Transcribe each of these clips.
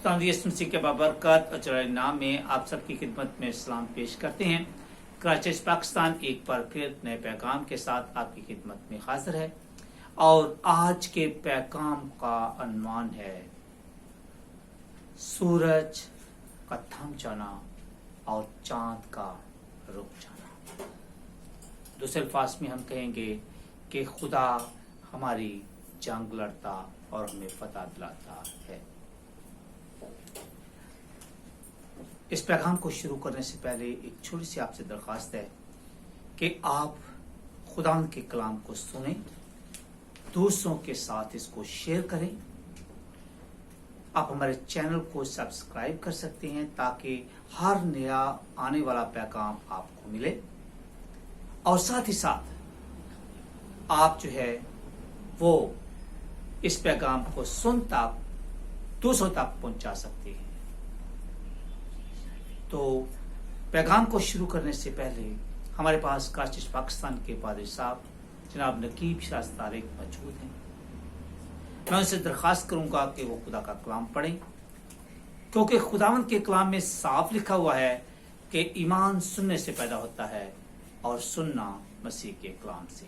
खुदा यीशु मसीह के बाबरकत और जलाल नाम में आप सबकी खिदमत में सलाम पेश करते हैं। कराची पाकिस्तान एक बार फिर नए पैगाम के साथ आपकी खिदमत में हाजिर है और आज के पैगाम का अन्वान है सूरज का थम जाना और चांद का रुक जाना। दूसरे अल्फाज में हम कहेंगे कि खुदा हमारी जंग लड़ता और हमें फतह दिलाता है। इस पैगाम को शुरू करने से पहले एक छोटी सी आपसे दरख्वास्त है कि आप खुदा के कलाम को सुनें, दूसरों के साथ इसको शेयर करें। आप हमारे चैनल को सब्सक्राइब कर सकते हैं ताकि हर नया आने वाला पैगाम आपको मिले और साथ ही साथ आप जो है वो इस पैगाम को सुनता दूसरों तक पहुंचा सकते हैं। तो पैगाम को शुरू करने से पहले हमारे पास कराची पाकिस्तान के पादरी साहब जनाब नकीब शाह तारिक मौजूद हैं। मैं उनसे दरख्वास्त करूंगा कि वो खुदा का कलाम पढ़ें, क्योंकि खुदावंद के कलाम में साफ लिखा हुआ है कि ईमान सुनने से पैदा होता है और सुनना मसीह के कलाम से।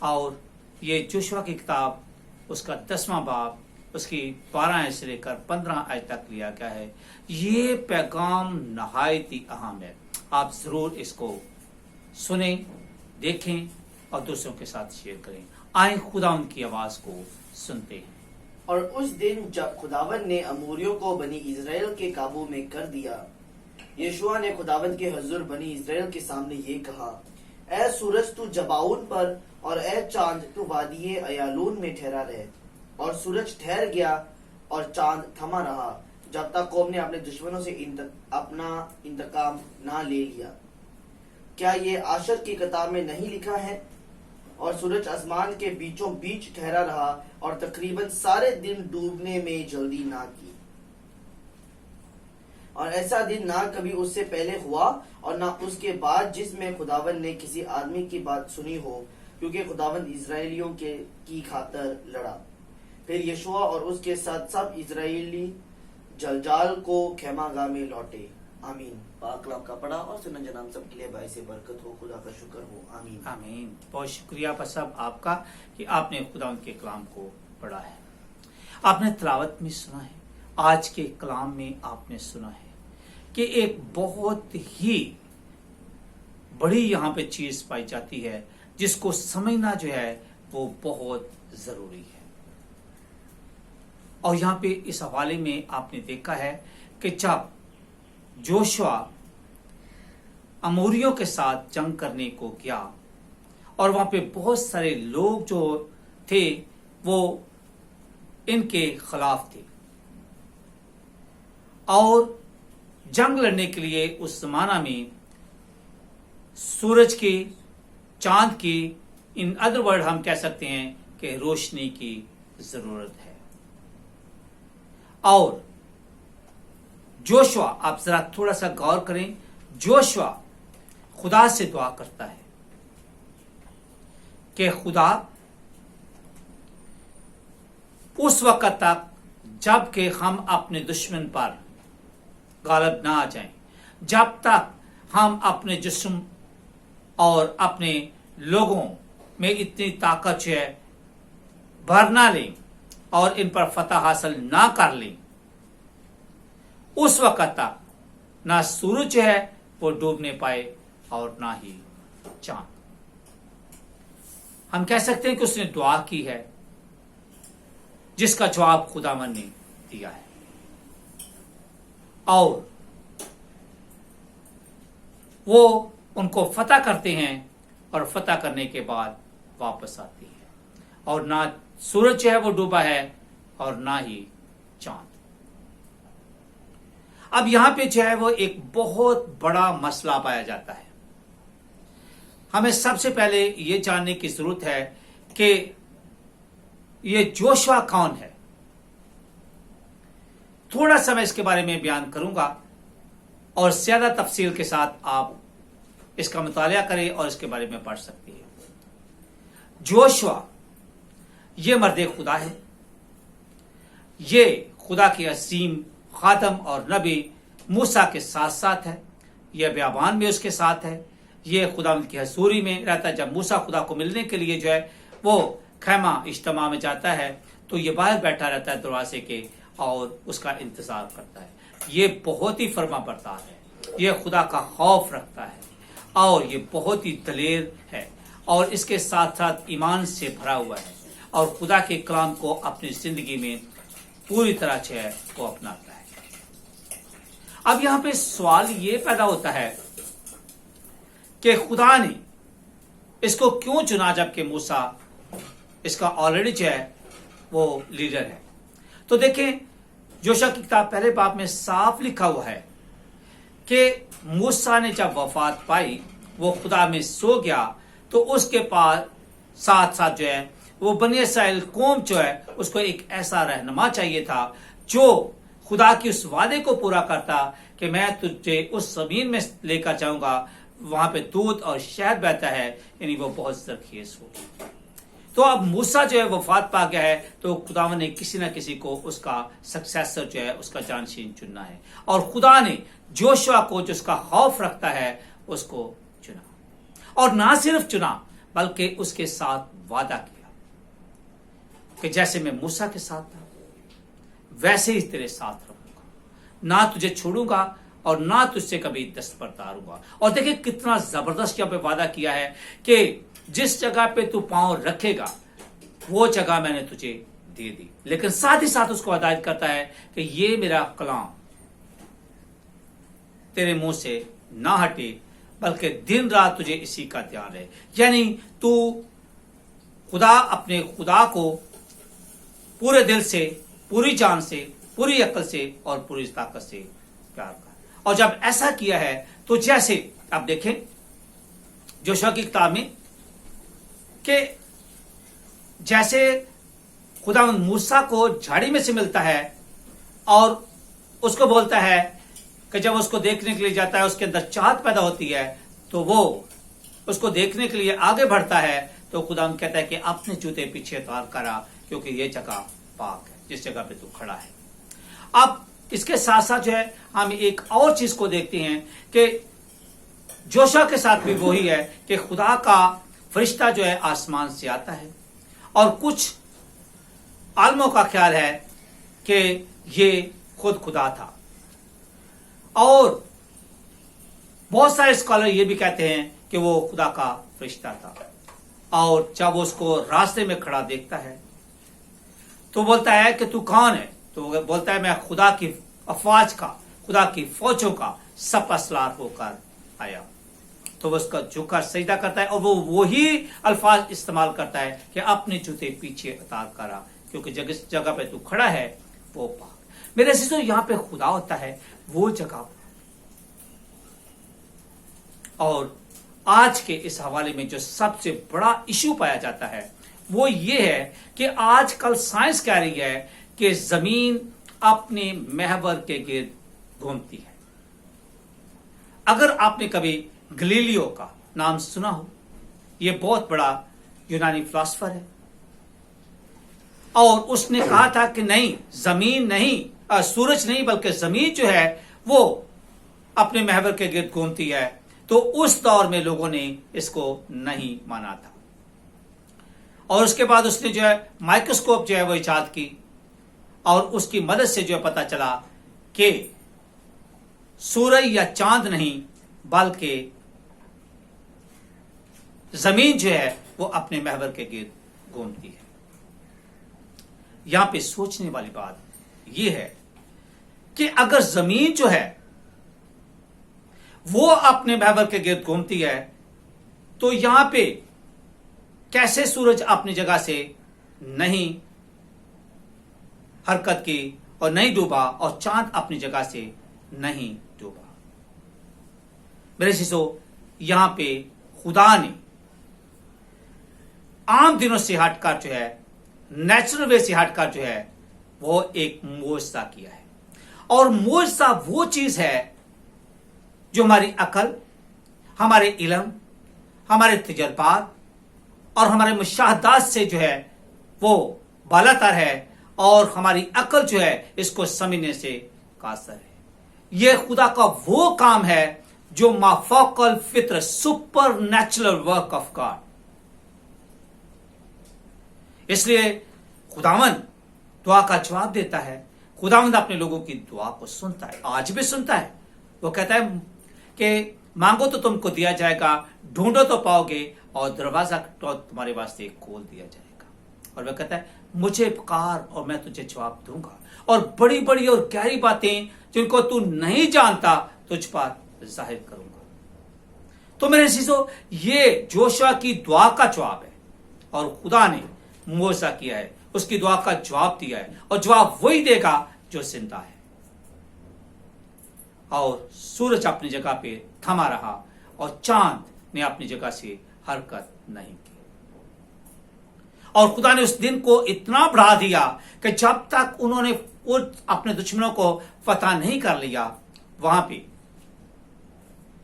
और ये जोशुआ की किताब उसका 10वां बाब उसकी 12 आयत से लेकर 15 आयत तक लिया गया है। ये पैगाम नहायत ही अहम है। आप जरूर इसको सुने, देखें और दूसरों के साथ शेयर करें। आए खुदा उनकी आवाज को सुनते हैं। और उस दिन जब खुदावन ने अमोरियों को बनी इजराइल के काबू में कर दिया, यशुआ ने खुदावन के हुजूर बनी इजराइल के सामने ये कहा, ऐ सूरज तू जबाउन पर और ऐ चांद तू वादिये अयालून में ठहरा रहे। और सूरज ठहर गया और चांद थमा रहा जब तक कौम ने अपने दुश्मनों से अपना इंतकाम ना ले लिया। क्या ये आशर की किताब में नहीं लिखा है? और सूरज आसमान के बीचों बीच ठहरा रहा और तकरीबन सारे दिन डूबने में जल्दी ना की। और ऐसा दिन ना कभी उससे पहले हुआ और ना उसके बाद जिसमें खुदावन ने किसी आदमी की बात सुनी हो, क्योंकि खुदावन इजराइलियों की खातर लड़ा। फिर यशुआ और उसके साथ सब इजराइली जलजाल को खेमागाह में लौटे। आमीन। पाक कलाम का पढ़ा और सुना जनाब सब के लिए बाइस बरकत हो। खुदा का शुक्र हो। आमीन आमीन। बहुत शुक्रिया पर सब आपका कि आपने खुदा उनके कलाम को पढ़ा है, आपने तिलावत में सुना है। आज के कलाम में आपने सुना है कि एक बहुत ही बड़ी यहाँ पे चीज पाई जाती है जिसको समझना जो है वो बहुत जरूरी है। और यहाँ पे इस हवाले में आपने देखा है कि जब जोशुआ अमोरियों के साथ जंग करने को गया और वहां पे बहुत सारे लोग जो थे वो इनके खिलाफ थे और जंग लड़ने के लिए उस जमाना में सूरज की, चांद की, इन अदर वर्ड हम कह सकते हैं कि रोशनी की जरूरत है। और जोशुआ, आप जरा थोड़ा सा गौर करें, जोशुआ खुदा से दुआ करता है कि खुदा उस वक्त तक जब कि हम अपने दुश्मन पर गालिब ना आ जाएं, जब तक हम अपने जिस्म और अपने लोगों में इतनी ताकत जो है भर ना लें और इन पर फतह हासिल ना कर लें, उस वक्त तक ना सूरज है वो डूबने पाए और ना ही चांद। हम कह सकते हैं कि उसने दुआ की है जिसका जवाब खुदावन ने दिया है और वो उनको फतह करते हैं और फतह करने के बाद वापस आती है और ना सूरज है वो डूबा है और ना ही चांद। अब यहां पे जो है वो एक बहुत बड़ा मसला पाया जाता है। हमें सबसे पहले ये जानने की जरूरत है कि ये जोशुआ कौन है। थोड़ा सा मैं इसके बारे में बयान करूंगा और ज्यादा तफसील के साथ आप इसका मुतालिया करें और इसके बारे में पढ़ सकते हैं। जोशुआ ये मर्द खुदा है, ये खुदा के असीम खातम और नबी मूसा के साथ साथ है, यह बियाबान में उसके साथ है, यह खुदावंद की हजूरी में रहता है। जब मूसा खुदा को मिलने के लिए जो है वो खैमा इज्तिमा में जाता है तो ये बाहर बैठा रहता है दरवाजे के और उसका इंतजार करता है। ये बहुत ही फर्मा बरदार है, ये खुदा का खौफ रखता है और ये बहुत ही दलेर है और इसके साथ साथ ईमान से भरा हुआ है और खुदा के कलाम को अपनी जिंदगी में पूरी तरह से है वो अपनाता है। अब यहां पे सवाल ये पैदा होता है कि खुदा ने इसको क्यों चुना जबकि मूसा इसका ऑलरेडी जो है वो लीडर है। तो देखें जोशा की किताब पहले बाब में साफ लिखा हुआ है कि मूसा ने जब वफात पाई वो खुदा में सो गया तो उसके पास साथ साथ जो है वो बनी इस्राएल कौम जो है उसको एक ऐसा रहनुमा चाहिए था जो खुदा की उस वादे को पूरा करता कि मैं तुझे उस जमीन में लेकर जाऊंगा वहां पे दूध और शहद बहता है, यानी वो बहुत जरखेज होगी। तो अब मूसा जो है वफात पा गया है तो खुदावन ने किसी ना किसी को उसका सक्सेसर जो है उसका जानशीन चुनना है और खुदा ने जोशुआ को जो उसका खौफ रखता है उसको चुना और ना सिर्फ चुना बल्कि उसके साथ वादा किया कि जैसे मैं मूसा के साथ था वैसे ही तेरे साथ रहूंगा, ना तुझे छोड़ूंगा और ना तुझसे कभी दस्तबरदार होगा। और देखिए कितना जबरदस्त यहाँ पे वादा किया है कि जिस जगह पे तू पांव रखेगा वो जगह मैंने तुझे दे दी, लेकिन साथ ही साथ उसको हिदायत करता है कि ये मेरा कलाम तेरे मुंह से ना हटे बल्कि दिन रात तुझे इसी का ध्यान है। यानी तू अपने खुदा को पूरे दिल से, पूरी जान से, पूरी अक्ल से और पूरी ताकत से प्यार कर। और जब ऐसा किया है तो जैसे आप देखें जोशुआ की किताब में कि जैसे खुदा मूसा को झाड़ी में से मिलता है और उसको बोलता है कि जब उसको देखने के लिए जाता है उसके अंदर चाहत पैदा होती है तो वो उसको देखने के लिए आगे बढ़ता है तो खुदा कहता है कि अपने जूते पीछे उतार करा क्योंकि ये जगह पाक है जिस जगह पे तू खड़ा है। अब इसके साथ साथ जो है हम एक और चीज को देखते हैं कि जोशुआ के साथ भी वही है कि खुदा का फरिश्ता जो है आसमान से आता है और कुछ आलमों का ख्याल है कि ये खुद खुदा था और बहुत सारे स्कॉलर ये भी कहते हैं कि वो खुदा का फरिश्ता था। और जब उसको रास्ते में खड़ा देखता है तो बोलता है कि तू कौन है, तो बोलता है मैं खुदा की अफवाज का, खुदा की फौजों का सपसलार होकर आया। तो वो उसका झुककर सजदा करता है और वो वही अल्फाज इस्तेमाल करता है कि अपने जूते पीछे उतार करा क्योंकि जिस जगह पे तू खड़ा है वो पाक। मेरे से तो यहाँ पे खुदा होता है वो जगह। और आज के इस हवाले में जो सबसे बड़ा इशू पाया जाता है वो ये है कि आजकल साइंस कह रही है कि जमीन अपने महवर के गिर्द घूमती है। अगर आपने कभी गलीलियो का नाम सुना हो, यह बहुत बड़ा यूनानी फिलोसोफर है और उसने कहा था कि नहीं, जमीन नहीं, सूरज नहीं बल्कि जमीन जो है वो अपने महवर के गिर्द घूमती है। तो उस दौर में लोगों ने इसको नहीं माना था और उसके बाद उसने जो है माइक्रोस्कोप जो है वो इजाद की और उसकी मदद से जो है पता चला कि सूरज या चांद नहीं बल्कि जमीन जो है वो अपने महवर के गिर्द घूमती है। यहां पे सोचने वाली बात यह है कि अगर जमीन जो है वो अपने महवर के गिर्द घूमती है तो यहां पे कैसे सूरज अपनी जगह से नहीं हरकत की और नहीं डूबा और चांद अपनी जगह से नहीं डूबा। मेरे शिशो, यहां पे खुदा ने आम दिनों से हटकर जो है, नेचुरल वे से हटकर जो है वो एक मोजज़ा किया है। और मोजज़ा वो चीज है जो हमारी अकल, हमारे इल्म, हमारे तजर्बात और हमारे मुशाहदात से जो है वो बालातर है और हमारी अकल जो है इसको समझने से कासर है। यह खुदा का वो काम है जो माफौकल फित्र, supernatural work of God. इसलिए खुदावंद दुआ का जवाब देता है। खुदावंद अपने लोगों की दुआ को सुनता है, आज भी सुनता है। वो कहता है कि मांगो तो तुमको दिया जाएगा, ढूंढो तो पाओगे, और दरवाजा तो तुम्हारे वास्ते खोल दिया जाएगा। और वह कहता है मुझे पुकार और मैं तुझे जवाब दूंगा, और बड़ी बड़ी और गहरी बातें जिनको तू नहीं जानता तुझ पर जाहिर करूंगा। तो मेरे अजीजों, ये जोशुआ की दुआ का जवाब है, और खुदा ने मूसा किया है, उसकी दुआ का जवाब दिया है, और जवाब वही देगा जो जिंदा है। और सूरज अपनी जगह पे थमा रहा, और चांद ने अपनी जगह से हरकत नहीं की। और खुदा ने उस दिन को इतना बढ़ा दिया कि जब तक उन्होंने अपने दुश्मनों को फतह नहीं कर लिया, वहां पे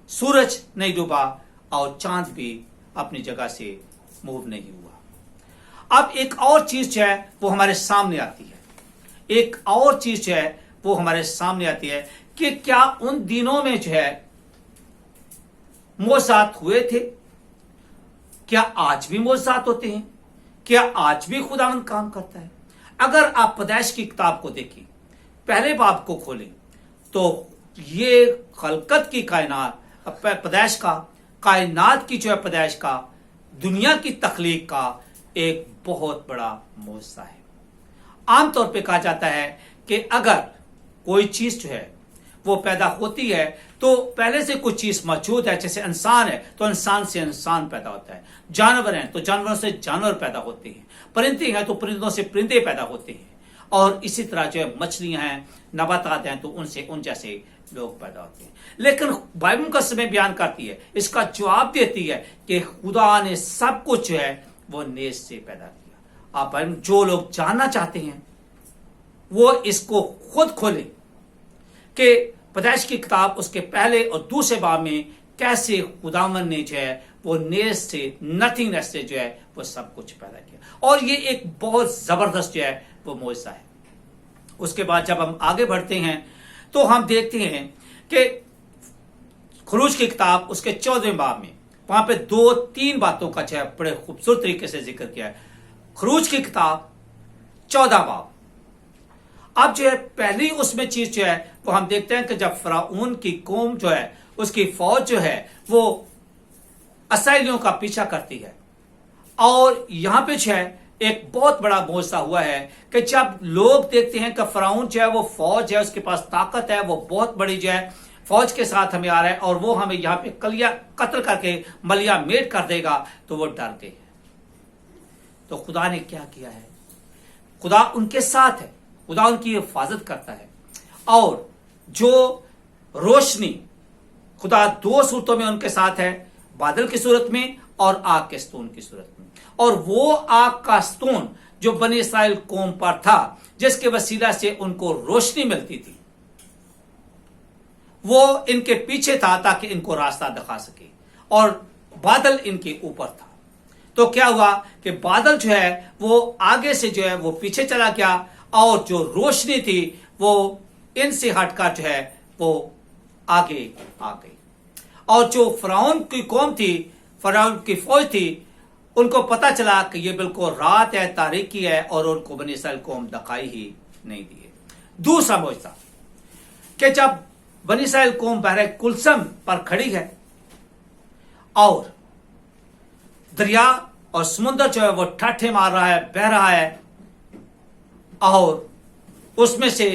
सूरज नहीं डूबा और चांद भी अपनी जगह से मूव नहीं हुआ। अब एक और चीज जो है वो हमारे सामने आती है, एक और चीज जो है वो हमारे सामने आती है कि क्या उन दिनों में जो है मोजात हुए थे? क्या आज भी मोजात होते हैं? क्या आज भी खुदावंद काम करता है? अगर आप पैदाइश की किताब को देखें, पहले बाब को खोलें, तो ये खलकत की कायनात, पैदाइश का, कायनात की जो है पैदाइश का, दुनिया की तख्लीक का एक बहुत बड़ा मौजज़ा है। आमतौर पे कहा जाता है कि अगर कोई चीज जो है वो पैदा होती है तो पहले से कुछ चीज मौजूद है। जैसे इंसान है तो इंसान से इंसान पैदा होता है, जानवर हैं तो जानवरों से जानवर पैदा होते हैं, परिंदे हैं तो परिंदों से परिंदे पैदा होते हैं, और इसी तरह जो है मछलियां हैं, नबातात हैं तो उनसे उन जैसे लोग पैदा होते हैं। लेकिन बाइबल का समय बयान करती है, इसका जवाब देती है कि खुदा ने सब कुछ जो है वो नेज से पैदा किया। आप जो लोग जानना चाहते हैं वो इसको खुद खोले कि पैदाइश की किताब उसके पहले और दूसरे बाब में कैसे खुदावन ने जो है वो नेज से, नथिंगनेस से जो है वो सब कुछ पैदा किया। और ये एक बहुत जबरदस्त जो है वो मौजज़ा है। उसके बाद जब हम आगे बढ़ते हैं तो हम देखते हैं कि खरूज की किताब उसके 14वें बाब में वहां पे 2-3 बातों का जो है बड़े खूबसूरत तरीके से जिक्र किया है। खरूज की किताब 14 बाब। अब जो है पहली उसमें चीज जो है वो हम देखते हैं कि जब फराऊन की कौम जो है उसकी फौज जो है वो इसराइलियों का पीछा करती है, और यहां पे जो है एक बहुत बड़ा मौजज़ा हुआ है कि जब लोग देखते हैं कि फराऊन जो है वो फौज है, उसके पास ताकत है, वो बहुत बड़ी जो है फौज के साथ हमें आ रहा है और वो हमें यहां पे कलिया कत्ल करके मलिया मेट कर देगा, तो वो डर गए। तो खुदा ने क्या किया है? खुदा उनके साथ है, खुदा उनकी हिफाजत करता है। और जो रोशनी, खुदा 2 सूरतों में उनके साथ है, बादल की सूरत में और आग के स्तून की सूरत में। और वो आग का स्तून जो बनी इस्राएल कौम पर था, जिसके वसीला से उनको रोशनी मिलती थी, वो इनके पीछे था ताकि इनको रास्ता दिखा सके, और बादल इनके ऊपर था। तो क्या हुआ कि बादल जो है वो आगे से जो है वो पीछे चला गया, और जो रोशनी थी वो इनसे हटकर जो है वो आगे आ गई। और जो फराउन की कौम थी, फराउन की फौज थी, उनको पता चला कि ये बिल्कुल रात है, तारीकी है, और उनको बनी इस्राएल कौम दिखाई ही नहीं दी। दूसरा मौजज़ा कि जब बनी इस्राएल कौम बहरे कुलसम पर खड़ी है और दरिया और समुद्र जो है वो ठाठे मार रहा है, बह रहा है, और उसमें से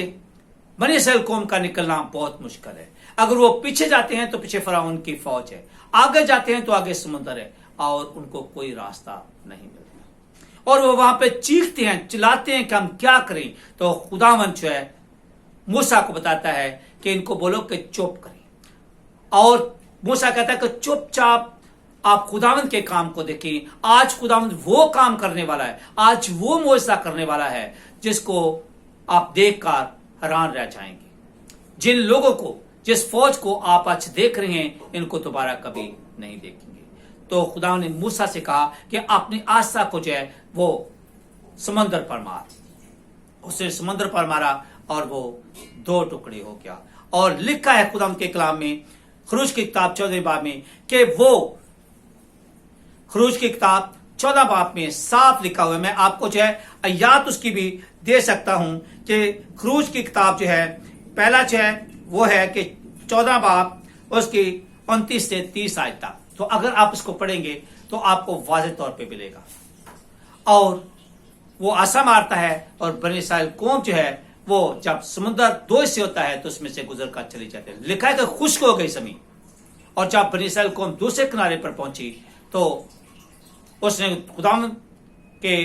बनी इस्राएल कौम का निकलना बहुत मुश्किल है। अगर वो पीछे जाते हैं तो पीछे फराउन की फौज है, आगे जाते हैं तो आगे समुद्र है, और उनको कोई रास्ता नहीं मिलता। और वो वहां पे चीखते हैं, चिल्लाते हैं कि हम क्या करें। तो खुदावंद जो है मूसा को बताता है कि इनको बोलो कि चुप करें, और मूसा कहता है कि चुपचाप आप खुदावंद के काम को देखें। आज खुदावंद वो काम करने वाला है, आज वो मौजज़ा करने वाला है जिसको आप देखकर हैरान रह जाएंगे। जिन लोगों को, जिस फौज को आप आज देख रहे हैं, इनको दोबारा कभी नहीं देखेंगे। तो खुदा ने मूसा से कहा कि अपनी आस्था को जो है वो समंदर पर मार, उसने समुद्र पर मारा और वो 2 टुकड़े हो गया। और लिखा है खुदावंद के कलाम में, खरूज की किताब 14 बाब में, कि वो खरूज की किताब 14 बाब में साफ लिखा हुआ है। मैं आपको जो है आयात उसकी भी दे सकता हूं कि खरूज की किताब जो है पहला जो है वो है कि 14 बाब उसकी 29 से 30 आयत तक। तो अगर आप इसको पढ़ेंगे तो आपको वाज़ेह तौर पे मिलेगा। और वो आसा मारता है और बनी इस्राएल कौम जो है वो जब समुद्र 2 हिस्से होता है तो उसमें से गुजर कर चली जाती है। लिखा है कि खुश्क हो गई जमीन। और जब बनी इस्राएल कौम दूसरे किनारे पर पहुंची तो उसने खुदावंद के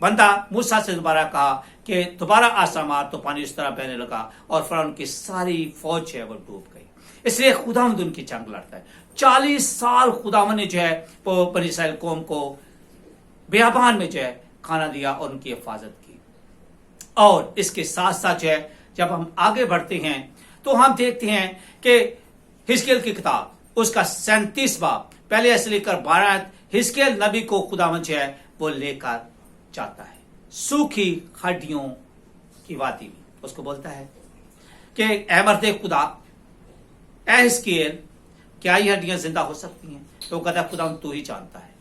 बंदा मूसा से दोबारा कहा कि दोबारा आसा मार, तो पानी उस तरह बहने लगा और फिरौन की सारी फौज है वो डूब गई। इसलिए खुदावंद उनकी जंग लड़ता है। 40 साल खुदावंद ने जो है वो बनी इस्राएल कौम को बियाबान में जो है खाना दिया और उनकी हिफाजत की। और इसके साथ साथ जो है जब हम आगे बढ़ते हैं तो हम देखते हैं कि हिजकिय्याह की किताब उसका 37 बाब पहले से लेकर 12 हिजकिय्याह नबी को खुदावंद जो है वो लेकर जाता है सूखी हड्डियों की वादी में। उसको बोलता है कि ऐ मर्दे खुदा, ऐ हिजकिय्याह, क्या ये हड्डियां जिंदा हो सकती हैं? तो कहता है खुदावंद तू ही जानता है।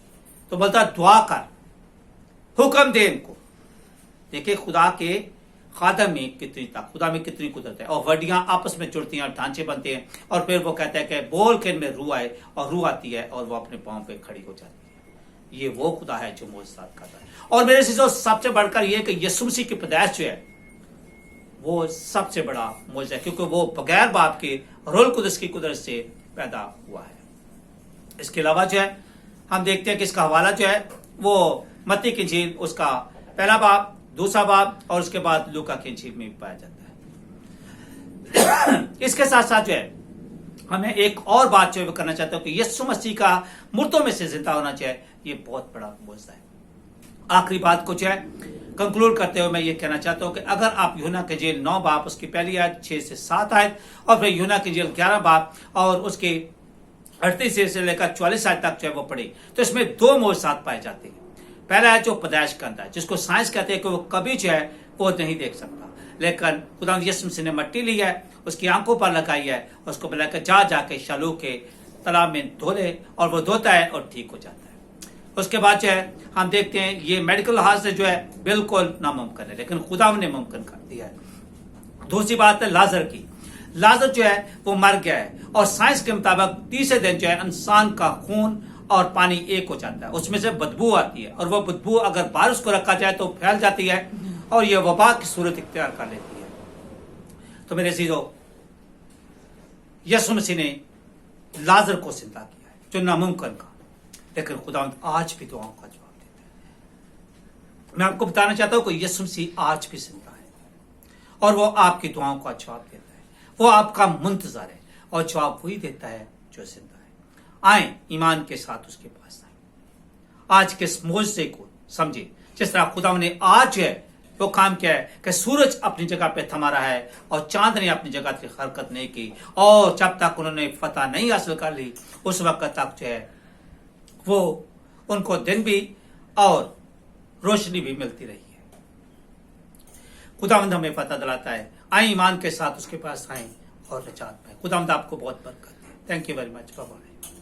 तो बोलता दुआ कर, हुक्म दे इनको। देखिए खुदा के खादम में कितनी ताकत, खुदा में कितनी कुदरत है। और हड्डियां आपस में जुड़ती हैं, ढांचे बनते हैं और फिर वो कहता है कि बोल के इनमें रूह आए, और रूह आती है और वो अपने पांव पे खड़ी हो जाती है। ये वो खुदा है जो मोजज़ात करता है। और मेरे से जो सबसे बढ़कर ये कि यीशु मसीह की पैदाइश जो है वो सबसे बड़ा मोजज़ा है, क्योंकि वो बगैर बाप के रूह कुदस की कुदरत से पैदा हुआ है। इसके अलावा जो है हम देखते हैं कि इसका हवाला जो है वो मत्ती की इंजील उसका पहला बाब, दूसरा बाब और उसके बाद लूका की इंजील में पाया जाता है। इसके साथ साथ जो है हमें एक और बात जो है करना चाहता हूं कि यीशु मसीह का मुर्दों में से जिंदा होना चाहिए, ये बहुत बड़ा मोजज़ा है। आखिरी बात को जो है कंक्लूड करते हुए मैं ये कहना चाहता हूं कि अगर आप यूहन्ना की इंजील 9 बाब उसकी पहली आयत 6 से 7 आयत और फिर यूहन्ना की इंजील 11 बाब और उसके 38 से लेकर 44 आयत तक जो है वो पढ़े तो इसमें 2 मोजज़ात पाए जाते हैं। पहला है जो पैदाइश का अंदाज, जिसको साइंस कहते हैं कि वो कभी जो है वो नहीं देख सकता, लेकिन खुदावंद यीशु मसीह ने मट्टी ली है, उसकी आंखों पर लगाई है, उसको बुलाकर जाके शालू के तालाब में धो ले और वो धोता है और ठीक हो जाता है। उसके बाद जो है हम देखते हैं ये मेडिकल लिहाज से जो है बिल्कुल नामुमकिन है, लेकिन खुदावंद ने मुमकिन कर दिया है। दूसरी बात है लाजर की। लाजर जो है वो मर गया है और साइंस के मुताबिक तीसरे दिन जो है इंसान का खून और पानी एक हो जाता है, उसमें से बदबू आती है और वो बदबू अगर बारिश को रखा जाए तो फैल जाती है और ये वबा की सूरत इख्तियार कर लेती है। तो मेरे अज़ीज़ों, यीशु मसीह ने लाजर को जिंदा किया है जो नामुमकिन का, लेकिन खुदावंद आज भी दुआओं का जवाब देता है। मैं आपको बताना चाहता हूं कि यीशु मसीह आज भी जिंदा है और वो आपकी दुआओं का जवाब देता है। वो आपका मुंतजर है और जवाब वही देता है जो जिंदा है। आए ईमान के साथ उसके पास आए, आज के इस मोजज़े को समझे जिस तरह खुदा ने आज है वो काम किया है कि सूरज अपनी जगह पे थमा रहा है और चांद ने अपनी जगह से हरकत नहीं की, और जब तक उन्होंने फतह नहीं हासिल कर ली उस वक्त तक जो है वो उनको दिन भी और रोशनी भी मिलती रही है। खुदावंद हमें फतह दिलाता है। आए ईमान के साथ उसके पास आए और निजात पाए। खुदावंद आपको बहुत बरकत दे। Thank you very much. Bye bye.